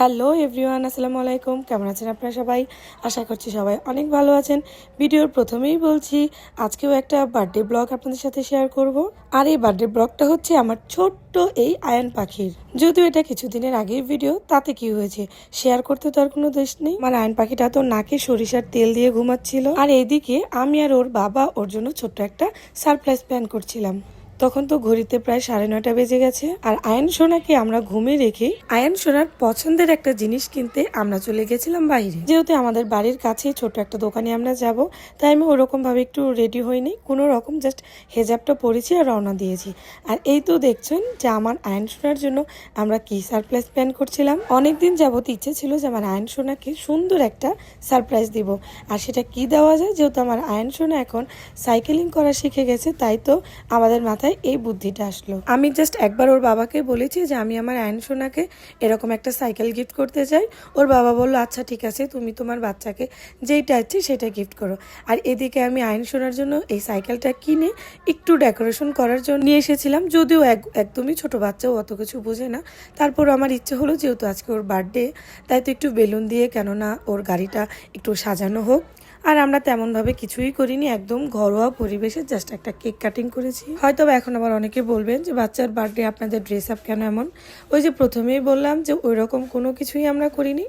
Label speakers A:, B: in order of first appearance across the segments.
A: Hello everyone, আসসালামু আলাইকুম। কেমন আছেন আপনারা সবাই? আশা করছি সবাই অনেক ভালো আছেন। ভিডিওর প্রথমেই বলছি, আজকেও একটা বার্থডে ব্লগ আপনাদের সাথে শেয়ার করব। আর এই বার্থডে ব্লগটা হচ্ছে আমার ছোট্ট এই আয়ান পাখির। যদিও এটা কিছুদিনের আগের ভিডিও, তাতে কি হয়েছে, শেয়ার করতে তো আর কোনো দোষ নেই। আমার আয়ান পাখিটা তো নাকে সরিষার তেল দিয়ে ঘুমাচ্ছিল, আর এইদিকে আমি আর ওর বাবা ওর জন্য ছোট্ট একটা সারপ্রাইজ প্ল্যান করছিলাম। তখন তো ঘড়িতে প্রায় 9:30 বেজে গেছে। আর আয়ান সোনাকে আমরা ঘুমে রেখে আয়ান সোনার পছন্দের একটা জিনিস কিনতে আমরা চলে গেছিলাম বাইরে। যেহেতু আমাদের বাড়ির কাছেই ছোট একটা দোকানে আমরা যাব, তাই আমি ওরকম ভাবে একটু রেডি হইনি, কোনো রকম জাস্ট হেজাবটা পরেছি আর রওনা দিয়েছি। আর এই তো দেখছেন যে আমার আয়ান সোনার জন্য আমরা কি সারপ্রাইজ প্ল্যান করছিলাম। অনেকদিন যাবত ইচ্ছে ছিল যে আমার আয়ান সোনাকে সুন্দর একটা সারপ্রাইজ দিব। আর সেটা কি দেওয়া যায়, যেহেতু আমার আয়ান সোনা এখন সাইকেলিং করা শিখে গেছে, তাই তো আমাদের মাথায় এই বুদ্ধিটা আসলো। আমি জাস্ট একবার ওর বাবাকে বলেছি যে আমি আমার আয়ন সোনাকে এরকম একটা সাইকেল গিফট করতে চাই। ওর বাবা বললো আচ্ছা ঠিক আছে, তুমি তোমার বাচ্চাকে যেইটা ইচ্ছে সেটা গিফট করো। আর এদিকে আমি আয়ন সোনার জন্য এই সাইকেলটা কিনে একটু ডেকোরেশন করার জন্য নিয়ে এসেছিলাম। যদিও একদমই ছোট বাচ্চাও অত কিছু বোঝে না, তারপর আমার ইচ্ছে হলো যেহেতু আজকে ওর বার্থডে, তাই তো একটু বেলুন দিয়ে কেননা ওর গাড়িটা একটু সাজানো হোক। আর আমরা তেমনভাবে কিছুই করিনি, একদম ঘরোয়া পরিবেশে জাস্ট একটা কেক কাটিং করেছি। হয়তো এখন আবার অনেকে বলবেন যে বাচ্চার বার্থডে আপনাদের ড্রেস আপ কেন এমন। ওই যে প্রথমেই বললাম যে ওই রকম কোনো কিছুই আমরা করিনি,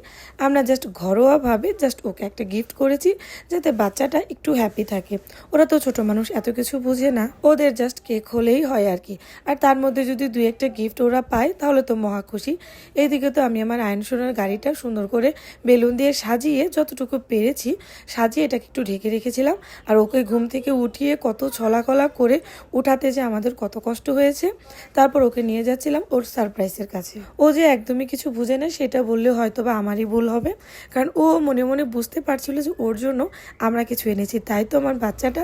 A: আমরা জাস্ট ঘরোয়াভাবে জাস্ট ওকে একটা গিফট করেছি যাতে বাচ্চাটা একটু হ্যাপি থাকে। ওরা তো ছোট মানুষ, এত কিছু বুঝে না, ওদের জাস্ট কেক হলেই হয় আর কি। আর তার মধ্যে যদি দুই একটা গিফট ওরা পায় তাহলে তো মহা খুশি। এইদিকে তো আমি আমার আয়ন সোনার গাড়িটা সুন্দর করে বেলুন দিয়ে সাজিয়ে যতটুকু পেরেছি সাজিয়ে এটাকে একটু ঢেকে রেখেছিলাম। আর ওকে ঘুম থেকে উঠিয়ে কত ছলাকলা করে উঠাতে যে আমাদের কত কষ্ট হয়েছে। তারপর ওকে নিয়ে যাচ্ছিলাম ওর সারপ্রাইজের কাছে। ও যে একদমই কিছু বুঝে না সেটা বললে হয়তো বা আমারই ভুল হবে, কারণ ও মনে মনে বুঝতে পারছিল যে ওর জন্য আমরা কিছু এনেছি, তাই তো আমার বাচ্চাটা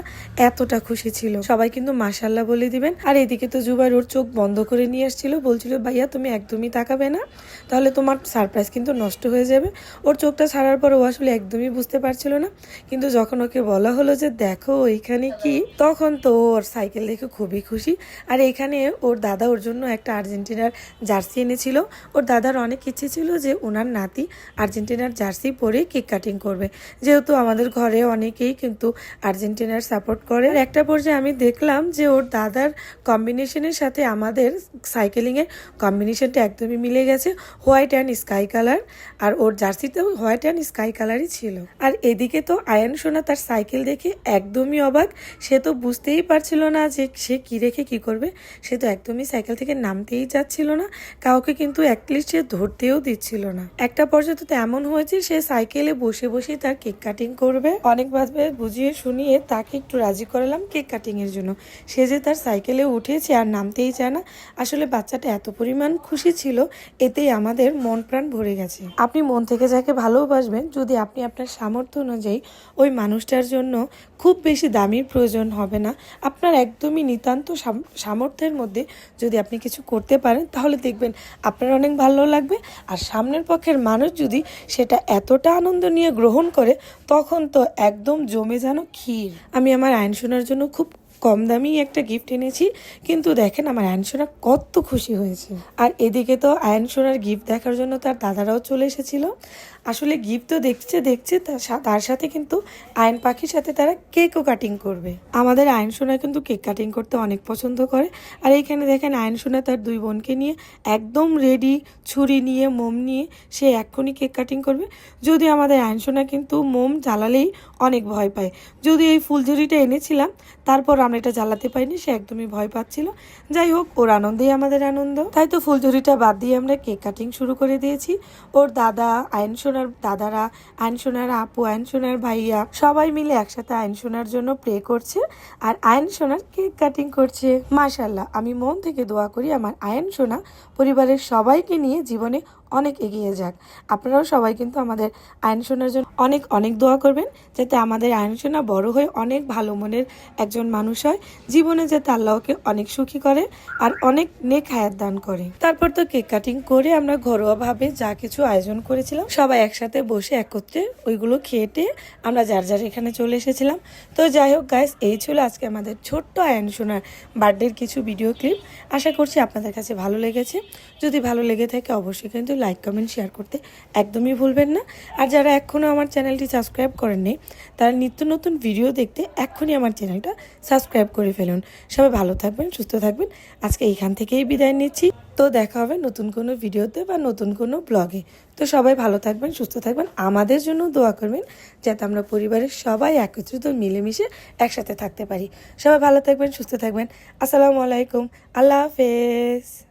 A: এতটা খুশি ছিল। সবাই কিন্তু মাশাল্লাহ বলে দিবেন। আর এদিকে তো জুবাইর ওর চোখ বন্ধ করে নিয়ে আসছিল, বলছিল ভাইয়া তুমি একদমই তাকাবে না, তাহলে তোমার সারপ্রাইজ কিন্তু নষ্ট হয়ে যাবে। ওর চোখটা ছাড়ার পর ও আসলে একদমই বুঝতে পারছিল না, কিন্তু যখন ওকে বলা হলো যে দেখো এইখানে কি, তখন তো ওর সাইকেল দেখে খুবই খুশি। আর এখানে ওর দাদা ওর জন্য একটা আর্জেন্টিনার জার্সি এনেছিল। ওর দাদার অনেক ইচ্ছে ছিল যে ওনার নাতি আর্জেন্টিনার জার্সি পরে কেক কাটিং করবে, যেহেতু আমাদের ঘরে অনেকেই কিন্তু আর্জেন্টিনার সাপোর্ট করে। একটা পর্যায়ে আমি দেখলাম যে ওর দাদার কম্বিনেশনের সাথে আমাদের সাইকেলিংয়ের কম্বিনেশনটা একদমই মিলে গেছে, হোয়াইট অ্যান্ড স্কাই কালার। আর ওর জার্সিতেও হোয়াইট অ্যান্ড স্কাই কালারই ছিল। আর এদিকে তো আয়ান সোনা তার সাইকেল দেখে একদমই অবাক। সে তো বুঝতেই পারছিল না যে সে কি রেখে কি করবে। সে তো একদমই সাইকেল থেকে নামতেই যাচ্ছিল না, কাউকে কিন্তু অ্যাটলিস্ট সে ধরতেও দিচ্ছিল না। একটা পর্যায়ে তো এমন হয়েছে সে সাইকেলে বসে বসে তার কেক কাটিং করবে। অনেকভাবে বুঝিয়ে শুনিয়ে তাকে একটু রাজি করালাম কেক কাটিং এর জন্য। সে যে তার সাইকেলে উঠেছে আর নামতেই চায় না। আসলে বাচ্চাটা এত পরিমাণ খুশি ছিল, এতেই আমাদের মন প্রাণ ভরে গেছে। আপনি মন থেকে যাকে ভালোবাসবেন, যদি আপনি আপনার সামর্থ্য অনুযায়ী ওই মানুষটার জন্য খুব বেশি দামির প্রয়োজন হবে না, আপনার একদমই নিতান্ত সামর্থ্যের মধ্যে যদি আপনি কিছু করতে পারেন, তাহলে দেখবেন আপনার অনেক ভালো লাগবে। আর সামনের পক্ষের মানুষ যদি সেটা এতটা আনন্দ নিয়ে গ্রহণ করে, তখন তো একদম জমে যেন ক্ষীর। আমি আমার আয়ন সোনার জন্য খুব কম দামি একটা গিফট এনেছি, কিন্তু দেখেন আমার আয়ন সোনা কত খুশি হয়েছে। আর এদিকে তো আয়ন সোনার গিফট দেখার জন্য তার দাদারাও চলে এসেছিল। আসলে গিফট তো দেখছে তার সাথে কিন্তু আয়ন পাখির সাথে তারা কেকও কাটিং করবে। আমাদের আয়ন সোনা কিন্তু কেক কাটিং করতে অনেক পছন্দ করে। আর এইখানে দেখেন আয়ন সোনা তার দুই বোনকে নিয়ে একদম রেডি, ছুরি নিয়ে মোম নিয়ে সে এক্ষুনি কেক কাটিং করবে। যদি আমাদের আয়ন সোনা কিন্তু মোম জ্বালালেই অনেক ভয় পায়। যদি এই ফুলঝুরিটা এনেছিলাম, তারপর আমরা এটা জ্বালাতে পারিনি, সে একদমই ভয় পাচ্ছিল। যাই হোক, ওর আনন্দেই আমাদের আনন্দ, তাই তো ফুলঝুরিটা বাদ দিয়ে আমরা কেক কাটিং শুরু করে দিয়েছি। ওর দাদা, আয়ন সোনার দাদারা, আয়ন সোনার আপু, আয়ন সোনার ভাইয়া সবাই মিলে একসাথে আয়ন সোনার জন্য প্রে করছে আর আয়ন সোনার কেক কাটিং করছে। মাশাআল্লাহ, আমি মন থেকে দোয়া করি আমার আয়ন সোনা পরিবারের সবাইকে নিয়ে জীবনে অনেক এগিয়ে যাক। আপনারাও সবাই কিন্তু আমাদের আয়ন সোনার জন্য অনেক অনেক দোয়া করবেন, যাতে আমাদের আয়ন সোনা বড় হয়ে অনেক ভালো মনের একজন মানুষ হয়, জীবনে যাতে আল্লাহকে অনেক সুখী করে আর অনেক নেক হায়াত দান করে। তারপর তো কেক কাটিং করে আমরা ঘরোয়াভাবে যা কিছু আয়োজন করেছিলাম সবাই একসাথে বসে একত্রে ওইগুলো খেয়ে আমরা যার যার এখানে চলে এসেছিলাম। তো যাই হোক গাইস, এই ছিল আজকে আমাদের ছোট্ট আয়ন সোনার বার্থডের কিছু ভিডিও ক্লিপ। আশা করছি আপনাদের কাছে ভালো লেগেছে। যদি ভালো লেগে থাকে অবশ্যই কিন্তু লাইক কমেন্ট শেয়ার করতে একদমই ভুলবেন না। আর যারা এখনও আমার চ্যানেলটি সাবস্ক্রাইব করেননি তারা নিত্য নতুন ভিডিও দেখতে এক্ষুনি আমার চ্যানেলটা সাবস্ক্রাইব করে ফেলুন। সবাই ভালো থাকবেন, সুস্থ থাকবেন। আজকে এইখান থেকেই বিদায় নিচ্ছি। তো দেখা হবে নতুন কোনো ভিডিওতে বা নতুন কোনো ব্লগে। তো সবাই ভালো থাকবেন, সুস্থ থাকবেন। আমাদের জন্য দোয়া করবেন যাতে আমরা পরিবারের সবাই একত্রিত মিলেমিশে একসাথে থাকতে পারি। সবাই ভালো থাকবেন, সুস্থ থাকবেন। আসসালামু আলাইকুম, আল্লাহ হাফেজ।